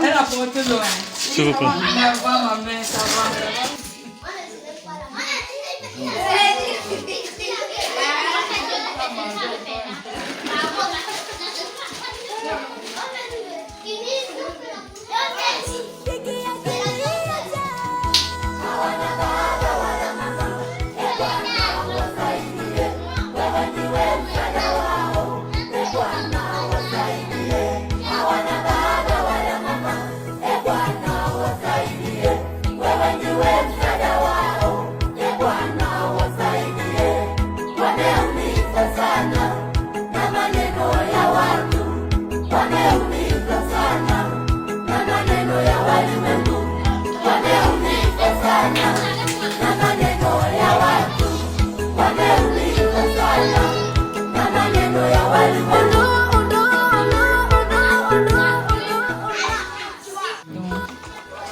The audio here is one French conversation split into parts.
Elle a porté l'eau. S'il vous plaît.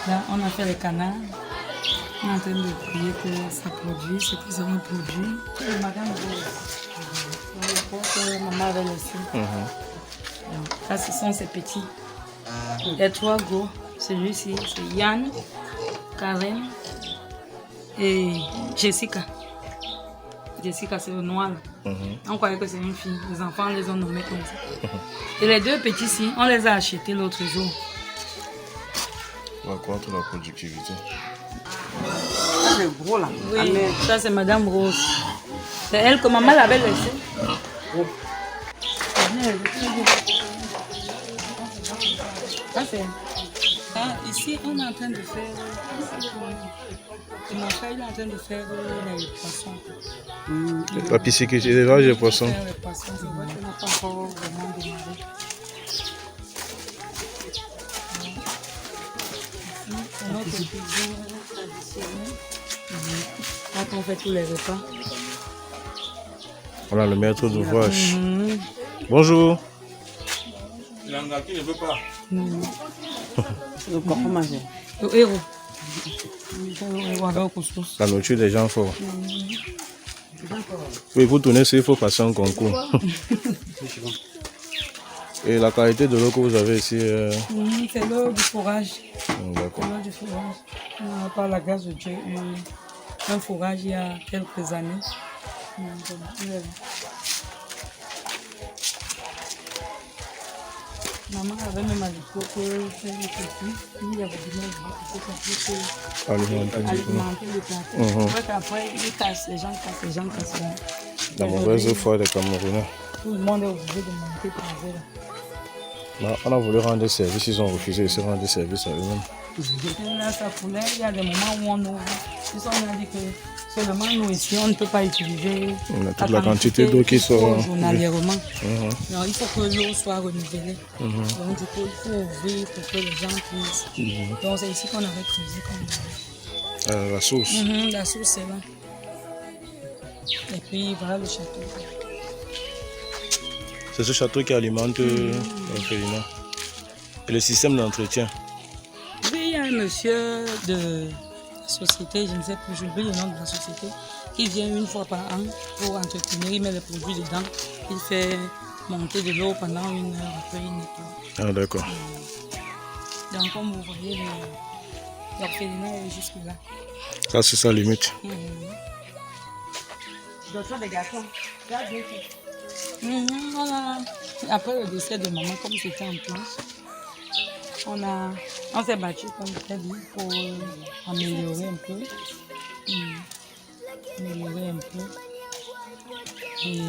Là, on a fait les canards. On est en train de prier que ça produit, ce qu'ils ont produit. Le madame le pot que maman avait laissé. Donc, ça, ce sont ces petits. Les trois gros. Celui-ci, c'est Yann, Karen et Jessica. Jessica, c'est le noir. On croyait que c'est une fille. Les enfants les ont nommés comme ça. Et les deux petits-ci, on les a achetés l'autre jour. On va contre la productivité. Ça, c'est gros là. Oui, ça c'est Madame Rose. C'est elle que maman l'avait laissée. Ça c'est... Ah, ici, on est en train de faire... Mon frère il est en train de faire les poissons. La pisciculture, l'élevage des poissons. Faire les poissons, c'est vrai qu'on n'a pas encore vraiment demandé. C'est notre cuisine traditionnelle. Quand on fait tous les repas. Voilà le maître d'ouvrage. Bonjour. L'angaki ne veut pas. C'est le corps manger. Le héros. La nourriture des gens forts. Oui, pour tourner ça, il faut passer un concours. Et la qualité de l'eau que vous avez ici c'est l'eau du forage. D'accord. L'eau du forage. On n'a pas la grâce de Dieu eu un forage il y a quelques années. Maman avait même à l'époque fait les petits. Il y avait du monde pour alimenter les plantains. C'est vrai qu'après, ils cassent, les gens cassent. La mauvaise foi des Camerounais. Tout le monde est obligé de monter par là. Là, on a voulu rendre service, ils ont refusé de se rendre service à eux-mêmes. Là, ça coulait, il y a des moments où on ouvre. Puis on a dit que seulement nous ici, on ne peut pas utiliser toute la quantité d'eau qui sort journalièrement. Alors, il faut que l'eau soit renouvelée. Donc, du coup, il faut ouvrir pour que les gens puissent. Donc, c'est ici qu'on avait cuisiné. La sauce. La sauce, c'est là. Et puis, voilà le château. C'est ce château qui alimente l'orphelinat. Et le système d'entretien. Oui, il y a un monsieur de la société, je ne sais plus, j'oublie le nom de la société, qui vient une fois par an pour entretenir, il met les produits dedans, il fait monter de l'eau pendant 1 heure, après il nettoie. Ah d'accord. Donc comme vous voyez, l'orphelinat est jusque là. Ça c'est sa limite. D'autres des garçons. Voilà. Après le décès de maman, comme c'était en planche, on s'est battu, comme je t'ai dit, pour améliorer un peu. Et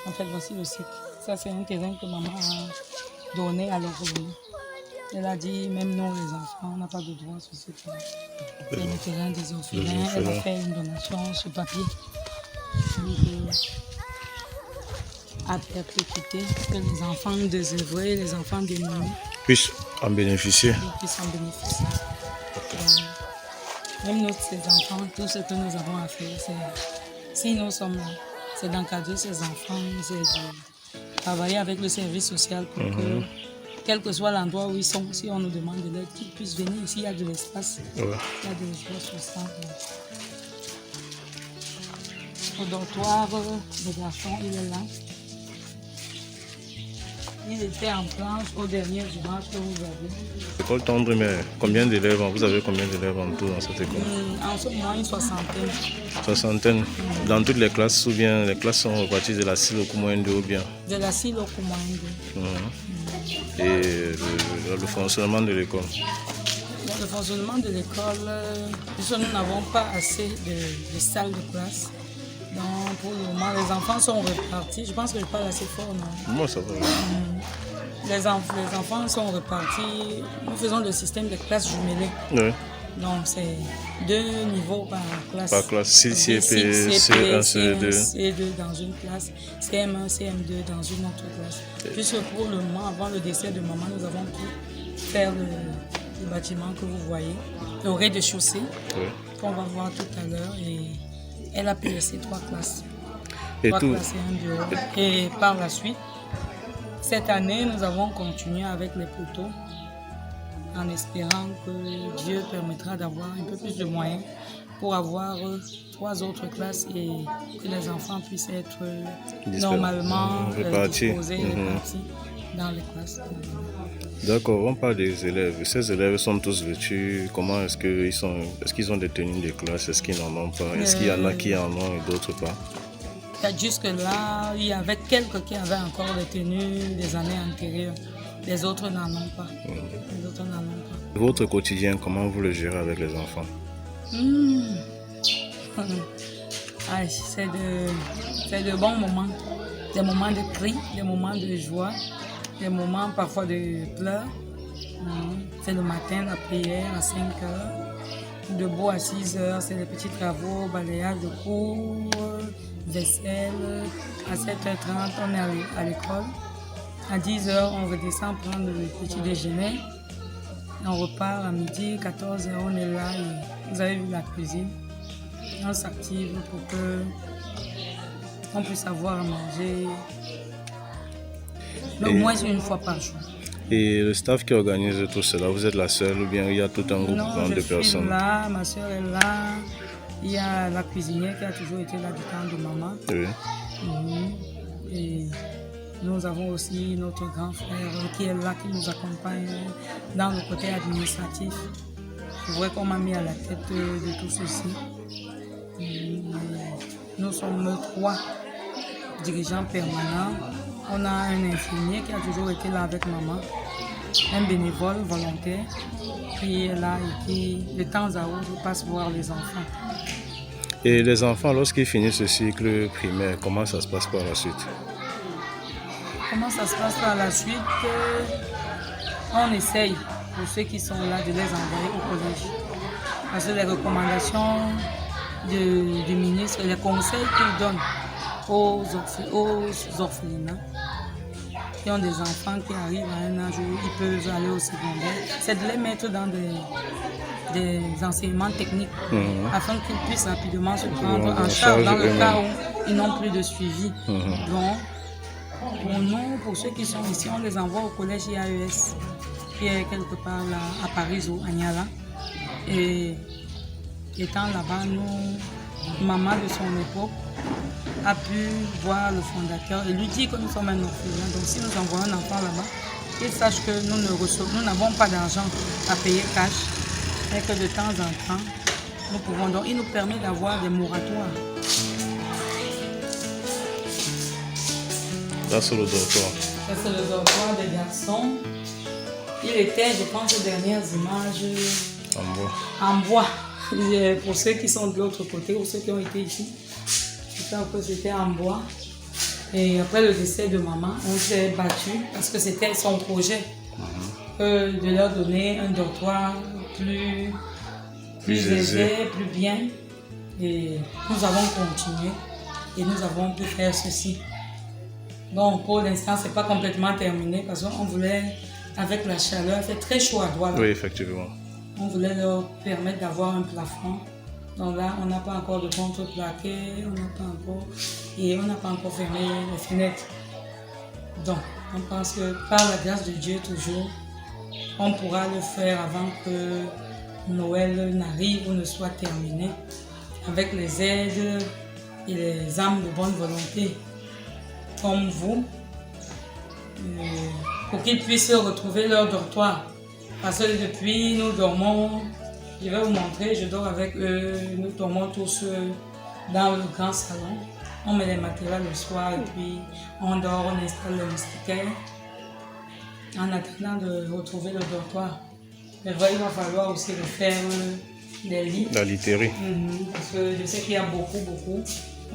en fait, voici le site. Ça, c'est un terrain que maman a donné à l'orphelinat. Elle a dit, même nous, les enfants, on n'a pas de droit sur ce terrain. C'est le terrain des orphelins. Elle a fait une donation sur papier. À perpétuité, que les enfants désœuvrés, les enfants démunis puissent en bénéficier. Même nous, ces enfants, tout ce que nous avons à faire, si nous sommes là, c'est d'encadrer ces enfants, c'est de travailler avec le service social pour que, quel que soit l'endroit où ils sont, si on nous demande de l'aide, qu'ils puissent venir ici, il y a de l'espace. Il y a de l'espace pour ça. Notre dortoir de garçon, il est là. Il était en planche au dernier dimanche que vous avez. École Tendre, mais combien d'élèves? Vous avez combien d'élèves en tout dans cette école? En ce moment, une soixantaine. Soixantaine. Dans toutes les classes, ou bien les classes sont reparties de la CIL au Koumouen 2 ou bien? De la CIL au Koumouen 2. Et le fonctionnement de l'école? Le fonctionnement de l'école, puisque nous n'avons pas assez de salles de classe. Donc pour le moment, les enfants sont repartis. Je pense que je parle assez fort, non? Moi, ça va. Les enfants sont repartis. Nous faisons le système de classe jumelée. Oui. Donc c'est 2 niveaux par classe. Par classe, CP, CP, C1, C2. C2 dans une classe, CM1, CM2 dans une autre classe. Puisque pour le moment, avant le décès de maman, nous avons pu faire le bâtiment que vous voyez, le rez-de-chaussée, qu'on va voir tout à l'heure. Et elle a pu laisser 3 classes. Et 3 tout. classes et un bureau. Et par la suite, cette année, nous avons continué avec les poteaux en espérant que Dieu permettra d'avoir un peu plus de moyens pour avoir 3 autres classes et que les enfants puissent être normalement disposés, répartis dans les classes. D'accord, on parle des élèves. Ces élèves sont tous vêtus. Comment est-ce qu'ils ont des tenues de classe? Est-ce qu'ils n'en ont pas? Est-ce qu'il y en a qui en ont et d'autres pas? Jusque-là, il y avait quelques qui avaient encore les tenues des années antérieures. Les autres n'en ont pas. Les autres n'en ont pas. Votre quotidien, comment vous le gérez avec les enfants? C'est de bons moments. Des moments de cris, des moments de joie, des moments parfois de pleurs. C'est le matin, la prière à 5 heures. Debout à 6 heures, c'est les petits travaux, balayage de cours, vaisselle. À 7h30, on est à l'école. À 10 heures, on redescend prendre le petit déjeuner. On repart à midi, 14 heures, on est là. Et vous avez vu la cuisine. On s'active pour qu'on puisse avoir à manger au moins une fois par jour. Et le staff qui organise tout cela, vous êtes la seule ou bien il y a tout un groupe de personnes? Je suis là, ma soeur est là. Il y a la cuisinière qui a toujours été là du temps de maman. Oui. Et nous avons aussi notre grand frère qui est là, qui nous accompagne dans le côté administratif. C'est vrai qu'on m'a mis à la tête de tout ceci. Nous sommes 3 dirigeants permanents. On a un infirmier qui a toujours été là avec maman, un bénévole volontaire qui est là et qui, de temps à autre, passe voir les enfants. Et les enfants, lorsqu'ils finissent ce cycle primaire, comment ça se passe par la suite? Comment ça se passe par la suite? On essaye, pour ceux qui sont là, de les envoyer au collège. Parce que les recommandations du ministre, les conseils qu'il donne aux orphelinats qui ont des enfants qui arrivent à un âge où ils peuvent aller au secondaire, c'est de les mettre dans des enseignements techniques afin qu'ils puissent rapidement se prendre en charge dans le cas où ils n'ont plus de suivi. Donc, pour nous, pour ceux qui sont ici, on les envoie au collège IAES qui est quelque part là, à Paris ou à Niala. Et étant là-bas, maman de son époque a pu voir le fondateur et lui dire que nous sommes un orphelin. Donc si nous envoyons un enfant là-bas, qu'il sache que nous n'avons pas d'argent à payer cash, mais que de temps en temps, nous pouvons. Donc il nous permet d'avoir des moratoires. Là, c'est le dortoir. Ça, c'est le dortoir des garçons. Il était, je pense, aux dernières images en bois. Pour ceux qui sont de l'autre côté ou ceux qui ont été ici, je sais que c'était en bois. Et après le décès de maman, on s'est battu parce que c'était son projet de leur donner un dortoir plus aisé, plus bien. Et nous avons continué et nous avons pu faire ceci. Donc pour l'instant, ce n'est pas complètement terminé parce qu'on voulait, avec la chaleur, c'est très chaud à Douala. Oui, effectivement. On voulait leur permettre d'avoir un plafond. Donc là, on n'a pas encore de contreplaqué, on n'a pas encore fermé les fenêtres. Donc, on pense que par la grâce de Dieu toujours, on pourra le faire avant que Noël n'arrive ou ne soit terminé, avec les aides et les âmes de bonne volonté, comme vous, pour qu'ils puissent retrouver leur dortoir. Parce que depuis, nous dormons, je vais vous montrer, je dors avec eux, nous dormons tous dans le grand salon. On met les matériels le soir et puis on dort, on installe le moustiquaire en attendant de retrouver le dortoir. Mais voilà, il va falloir aussi refaire les lits. La literie. Parce que je sais qu'il y a beaucoup.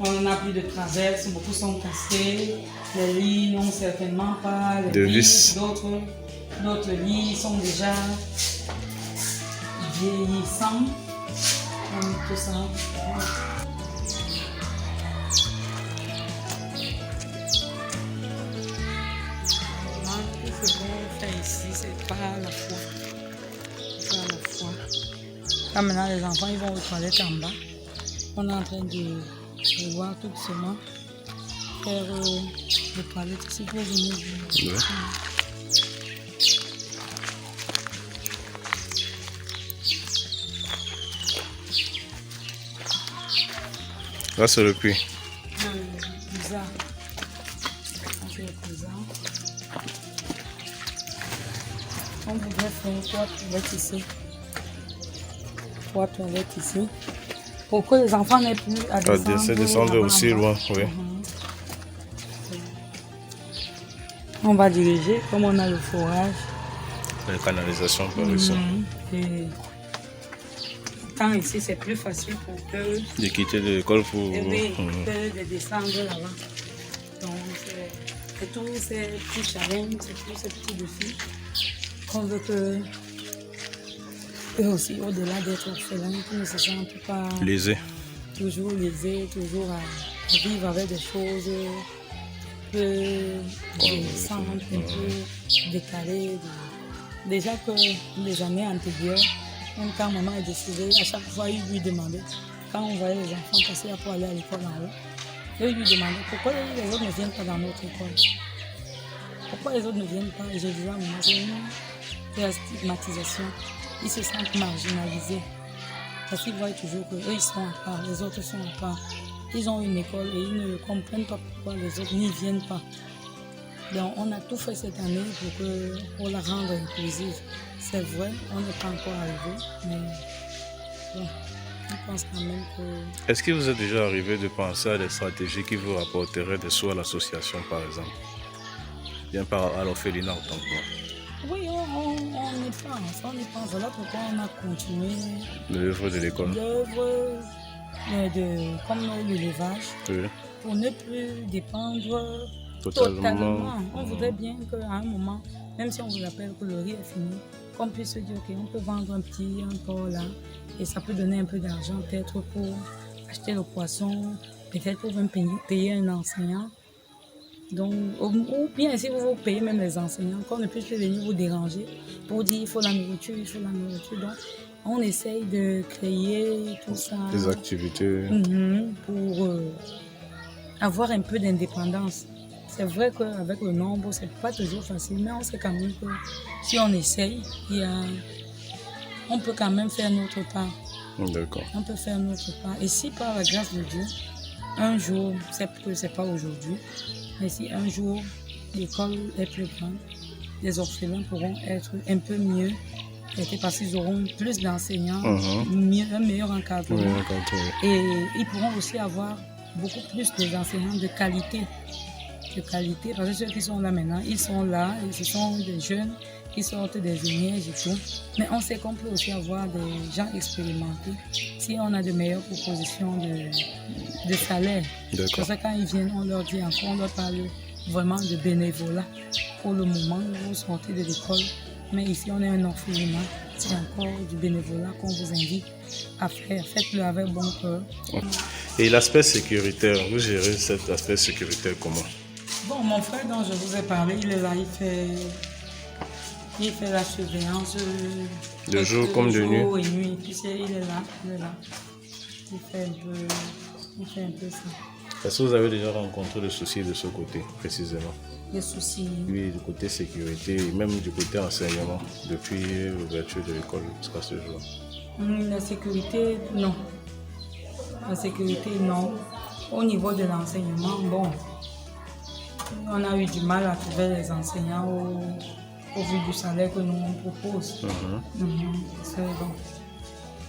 On n'a plus de traverses, beaucoup sont cassés. Les lits n'ont certainement pas les De vis. D'autres lits sont déjà vieillissants. Tout ça. Ce qu'on fait ici, c'est pas la foi. Là maintenant les enfants ils vont aux toilettes en bas. On est en train de voir tout doucement faire les toilettes ici pour venir. Ouais. Là c'est le puits. Bizarre. C'est bizarre. On voudrait faire 3 toilettes ici. Pour que les enfants n'aient plus à descendre. C'est descendre aussi loin, oui. On va diriger, comme on a le forage. La canalisation par ici. Et tant ici, c'est plus facile pour eux De quitter l'école pour... de descendre là-bas. Donc, c'est tous ces petits challenges, c'est tous ces petits défis qu'on veut que eux aussi, au-delà d'être orphelins, qu'ils ne se sentent pas toujours lésés, toujours à vivre avec des choses sans un peu décalées. Déjà que les années antérieures, même quand maman est décédée, à chaque fois, il lui demandait, quand on voyait les enfants passer pour aller à l'école en haut, il lui demandait pourquoi les autres ne viennent pas dans notre école. Pourquoi les autres ne viennent pas? Et je disais à maman, c'est la stigmatisation. Ils se sentent marginalisés. Parce qu'ils voient toujours qu'eux, ils sont à part, les autres sont à part. Ils ont une école et ils ne comprennent pas pourquoi les autres n'y viennent pas. Donc, on a tout fait cette année pour la rendre inclusive. C'est vrai, on n'est pas encore arrivé, mais bon, je pense quand même que... Est-ce que vous êtes déjà arrivé de penser à des stratégies qui vous rapporteraient des sous à l'association, par exemple? Bien à l'orphelinat en tant que moi. Oui, on y pense. Voilà pourquoi on a continué L'œuvre de l'école. L'œuvre comme l'élevage, Oui. pour ne plus dépendre Totalement. On voudrait bien qu'à un moment, même si on vous appelle que le riz est fini, qu'on puisse se dire ok, on peut vendre un porc là, et ça peut donner un peu d'argent peut-être pour acheter le poisson, peut-être pour même payer un enseignant. Donc, ou bien si vous payez même les enseignants, qu'on ne puisse plus venir vous déranger pour dire il faut la nourriture. Donc, on essaye de créer tout ça. Des activités. Pour avoir un peu d'indépendance. C'est vrai qu'avec le nombre, c'est pas toujours facile, mais on sait quand même que si on essaye, on peut quand même faire notre part. D'accord. On peut faire notre part. Et si par la grâce de Dieu, un jour, c'est pas aujourd'hui, mais si un jour l'école est plus grande, les orphelins pourront être un peu mieux traités parce qu'ils auront plus d'enseignants, un meilleur encadrement. Et ils pourront aussi avoir beaucoup plus d'enseignants de qualité. Parce que ceux qui sont là maintenant, ils sont là, et ce sont des jeunes qui sortent des ignages et tout. Mais on sait qu'on peut aussi avoir des gens expérimentés si on a de meilleures propositions de salaire. Parce que quand ils viennent, on leur dit encore, on leur parle vraiment de bénévolat. Pour le moment, vous sortez de l'école, mais ici on est un orphelinat, c'est encore du bénévolat qu'on vous invite à faire. Faites-le avec bon cœur. Et l'aspect sécuritaire, vous gérez cet aspect sécuritaire comment? Bon, mon frère dont je vous ai parlé, il est là, il fait la surveillance de jour comme de nuit. Jour et nuit, tu sais, il est là. Il fait un peu ça. Est-ce que vous avez déjà rencontré des soucis de ce côté, précisément? Des soucis? Oui, du côté sécurité et même du côté enseignement, depuis l'ouverture de l'école jusqu'à ce jour. La sécurité, non. La sécurité, non. au niveau de l'enseignement, bon, on a eu du mal à trouver les enseignants au vu du salaire que nous on propose. C'est bon.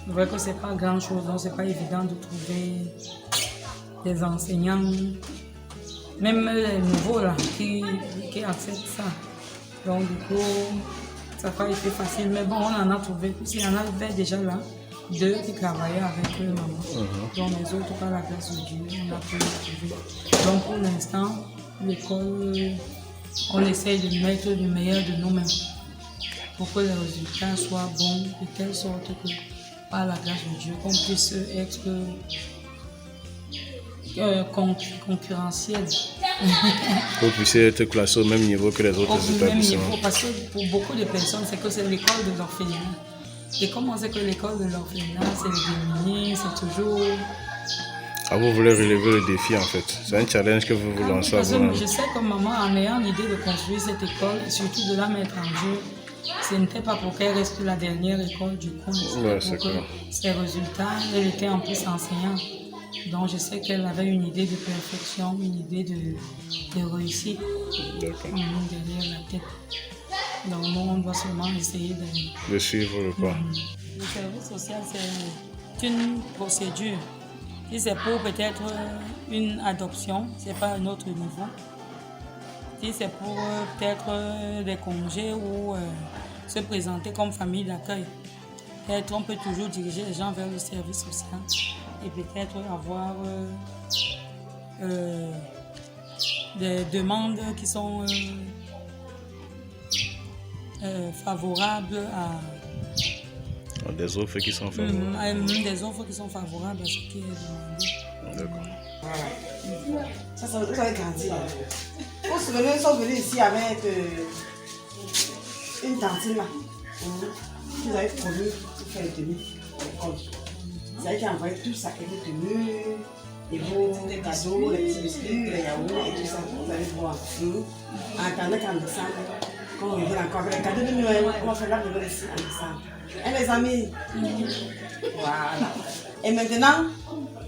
C'est vrai que c'est pas grand chose, donc c'est pas évident de trouver des enseignants, même les nouveaux là, qui acceptent ça. Donc du coup, ça n'a pas été facile, mais bon, on en a trouvé. Il y en avait déjà là, 2 qui travaillaient avec eux, maman. Donc les autres, par la grâce de Dieu, on a pu les trouver. Donc pour l'instant, l'école, on essaye de mettre le meilleur de nous-mêmes pour que les résultats soient bons, de telle sorte que, par la grâce de Dieu, qu'on puisse être concurrentiel. Vous puissiez être classé au même niveau que les autres établissements. Parce que pour beaucoup de personnes, c'est que c'est l'école de l'orphelinat. Et comme on sait que l'école de l'orphelinat, c'est le démunier, c'est toujours... Ah, vous voulez relever le défi en fait. C'est un challenge que vous vous lancez. Parce que je sais que maman, en ayant l'idée de construire cette école, et surtout de la mettre en jeu, ce n'était pas pour qu'elle reste la dernière école du coin. Ouais, c'est pour que clair. ses résultats, elle était en plus enseignante. Donc je sais qu'elle avait une idée de perfection, une idée de réussite derrière la tête. Donc nous, on doit seulement essayer de suivre le pas. Le service social, c'est une procédure. Si c'est pour peut-être une adoption, ce n'est pas un autre niveau. Si c'est pour peut-être des congés ou se présenter comme famille d'accueil, peut-être on peut toujours diriger les gens vers le service social et peut-être avoir des demandes qui sont favorables à... Des offres qui sont favorables. Des offres qui sont favorables à ce qui est demandé. D'accord. Voilà. Ça, vous avez grandi. Vous vous souvenez, ils sont venus ici avec une tantine là. Vous avez promis de faire les tenues à l'école. C'est elle qui a envoyé tout ça, et les tenues, et vos cadeaux, les petits biscuits, les yaourts et tout ça. Vous allez voir. En attendant qu'en décembre, quand on revient encore avec les cadeaux de Noël, on va faire la nouvelle ici en décembre. Et mes amis, voilà. Et maintenant,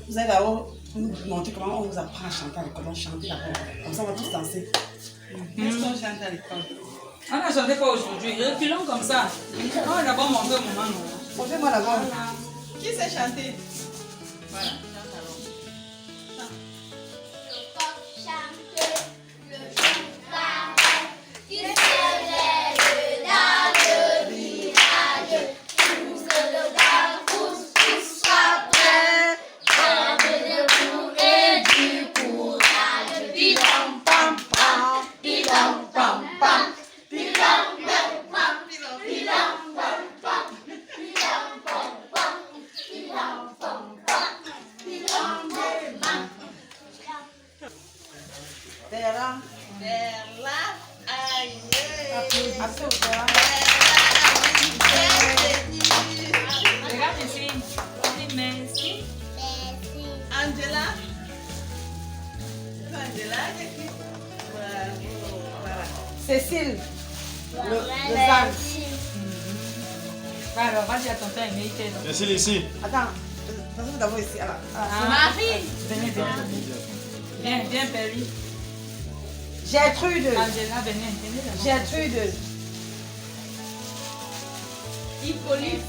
vous allez d'abord nous montrer comment on vous apprend à chanter à l'école. On chante d'abord. Comme ça, on va tous danser. Qu'est-ce qu'on chante à l'école? On n'a chanté pas aujourd'hui. Reculons comme ça. On va d'abord montrer au moment. Montrez-moi d'abord. Qui sait chanter? Voilà. Regarde ici. Dis merci. Angela. Angela, voilà. Cécile, le Zan. Alors, vas-y à ton père, il était là. Merci ici. Attends, passez d'abord ici. Marie. Venez. Viens, Perry. Gertrude. Angela, venez là. Gertrude. Hippolyte.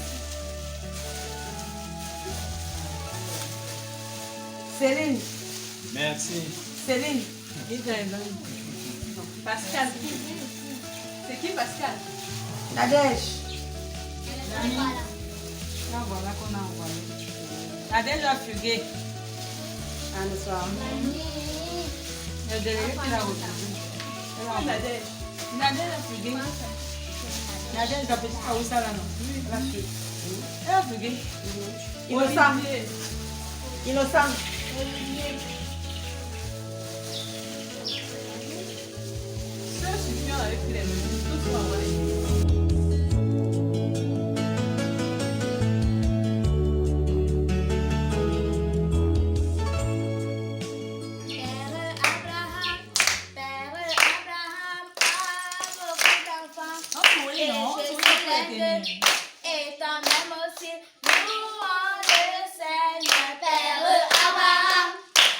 Céline. Merci. Céline. Pascal. C'est qui Pascal? Nadège. Là, voilà qu'on a envoyé. La déjà fugué. Anne soir. Le délégué qui l'a retrouvé. Nadège. Nadège a fugué. Nadège, la petite Aoussa là, non? Elle a fugué. Elle a fugué. Innocent. Innocent. Ceux qui viennent avec les menus, tous sont envoyés. Et toi-même aussi, louons le Seigneur, Père Abraham,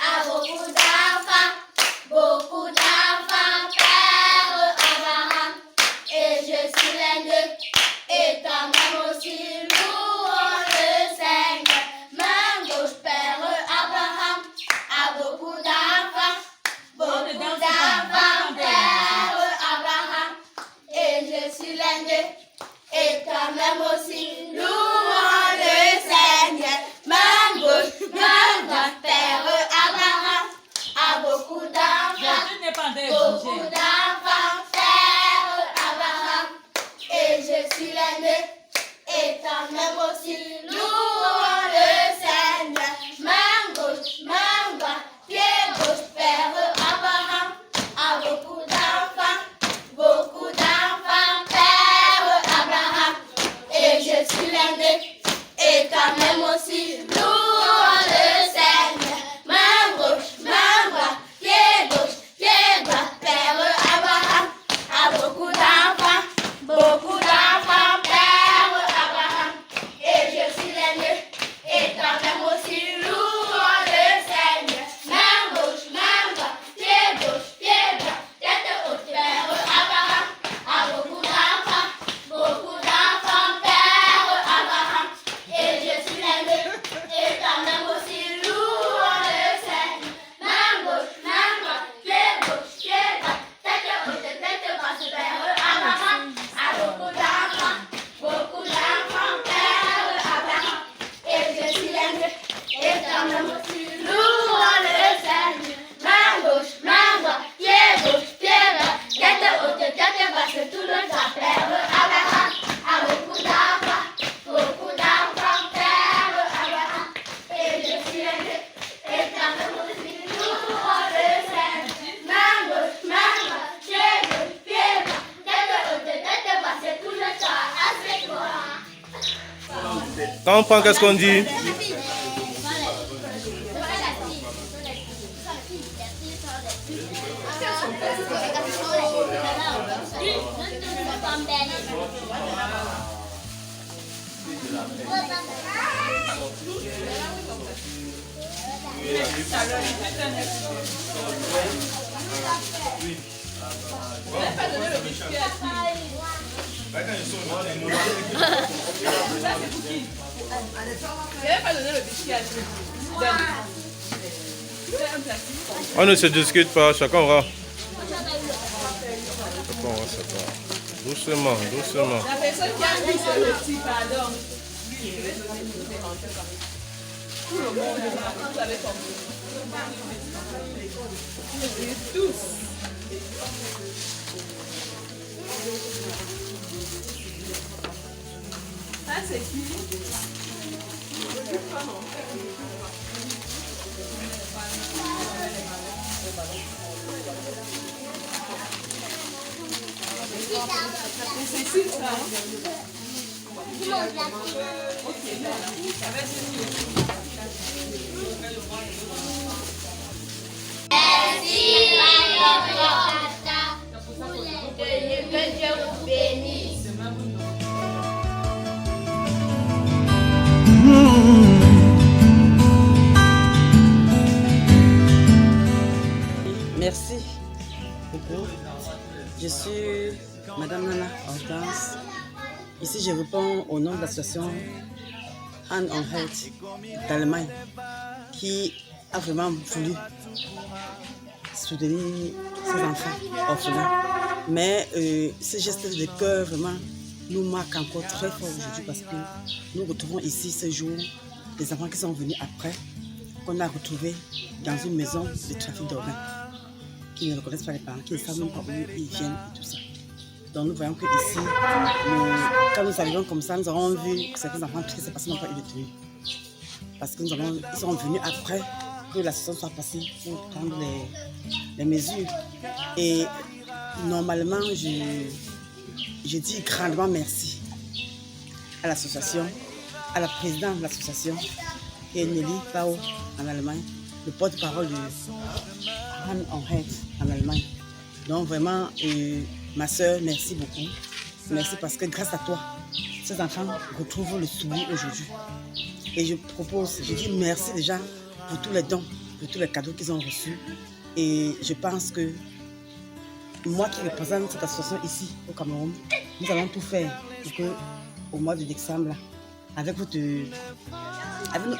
à vos Quand on prend, qu'est-ce qu'on dit? On ne se discute pas, chacun aura. Chacun aura sa part. Doucement, doucement. La personne qui a dit c'est le petit pardon. Lui, je vais donner une idée en tout cas. Tout le monde, vous avez compris. Et tous. Ça, c'est qui? C'est ici, ça. Que Dieu vous bénisse. Merci beaucoup. Je suis Madame Nana Hortense. Ici, je réponds au nom de l'association Hand on Heart d'Allemagne qui a vraiment voulu soutenir ses enfants orphelins. Mais ce geste de cœur vraiment nous marque encore très fort aujourd'hui parce que nous retrouvons ici ce jour des enfants qui sont venus après, qu'on a retrouvés dans une maison de trafic d'organes, qui ne reconnaissent pas les parents, qui ne savent même pas où ils viennent et tout ça. Donc nous voyons que ici, quand nous arrivons comme ça, nous avons vu que certains enfants tristes parce qu'ils n'ont pas eu de tenue. Parce qu'ils sont venus après que l'association soit passée pour prendre les mesures. Et normalement, je dis grandement merci à l'association, à la présidente de l'association, qui est Nelly Pao en Allemagne, le porte-parole de Hand on Heart en Allemagne. Donc vraiment, ma soeur, merci beaucoup. Merci parce que grâce à toi, ces enfants retrouvent le sourire aujourd'hui. Et je dis merci déjà pour tous les dons, pour tous les cadeaux qu'ils ont reçus. Et je pense que moi qui représente cette association ici au Cameroun, nous allons tout faire pour que au mois de décembre, avec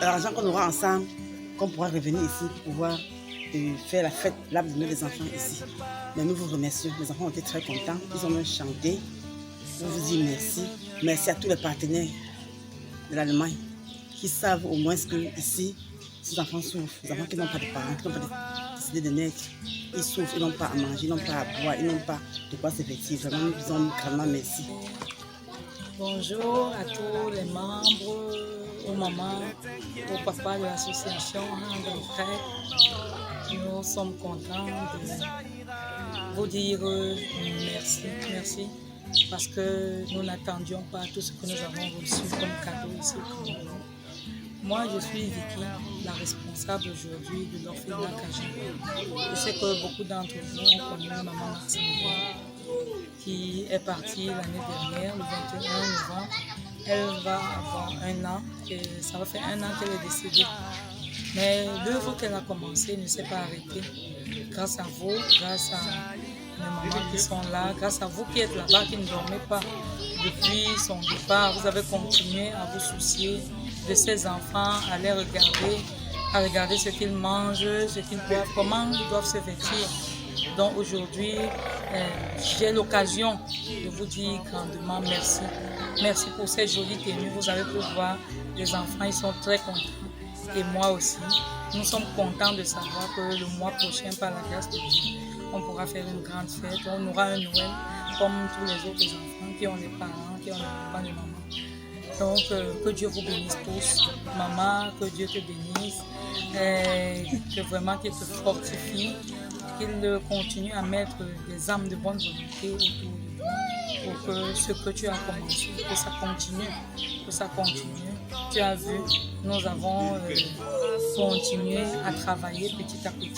l'argent qu'on aura ensemble, qu'on pourra revenir ici pour pouvoir faire la fête, l'arbre de Noël des enfants ici. Mais nous vous remercions, les enfants ont été très contents, ils ont même chanté. Nous vous disons merci. Merci à tous les partenaires de l'Allemagne qui savent au moins que ici, ces enfants souffrent, les enfants qui n'ont pas de parents, qui n'ont pas décidé de naître. Ils souffrent, ils n'ont pas à manger, ils n'ont pas à boire, ils n'ont pas de quoi se vêtir. Vraiment, nous disons grandement merci. Bonjour à tous les membres, aux mamans, aux papas de l'association Hand on Heart. Nous sommes contents de vous dire merci, parce que nous n'attendions pas tout ce que nous avons reçu comme cadeau ici au Cameroun. Moi, je suis Vicky, la responsable aujourd'hui de l'orphelinat Kajin. Je sais que beaucoup d'entre vous ont connu maman Maxime, qui est partie l'année dernière, le 21 novembre. Elle va avoir 1 an, et ça va faire 1 an qu'elle est décédée. Mais l'œuvre qu'elle a commencée ne s'est pas arrêtée. Grâce à vous, grâce à mes mamans qui sont là, grâce à vous qui êtes là-bas, qui ne dormez pas depuis son départ, vous avez continué à vous soucier de ces enfants, à les regarder, à regarder ce qu'ils mangent, ce qu'ils boivent, comment ils doivent se vêtir. Donc aujourd'hui, j'ai l'occasion de vous dire grandement merci. Merci pour ces jolies tenues. Vous avez pu voir, les enfants, ils sont très contents. Et moi aussi, nous sommes contents de savoir que le mois prochain, par la grâce de Dieu, on pourra faire une grande fête. On aura un Noël comme tous les autres enfants qui ont des parents, qui ont des papa et maman. Donc, que Dieu vous bénisse tous. Maman, que Dieu te bénisse. Que vraiment qu'il te fortifie. Qu'il continue à mettre des âmes de bonne volonté autour de toi. Pour que ce que tu as commencé, que ça continue. tu as vu, nous avons continué à travailler petit à petit.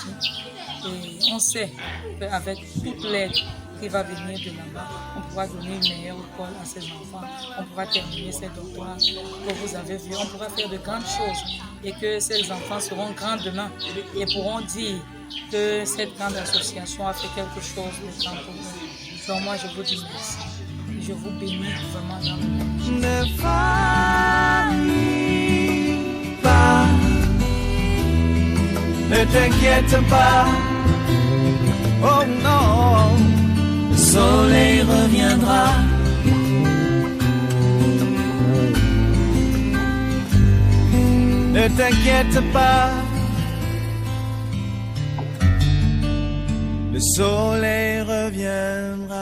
Et on sait qu'avec toute l'aide qui va venir de là-bas, on pourra donner une meilleure école à ces enfants, on pourra terminer ces doctorats que vous avez vus, on pourra faire de grandes choses et que ces enfants seront grands demain et pourront dire que cette grande association a fait quelque chose de grand pour eux. Donc moi je vous dis merci. Je vous bénis vraiment dans le monde. Ne faillis pas, ne t'inquiète pas, oh non, le soleil reviendra. Ne t'inquiète pas, le soleil reviendra.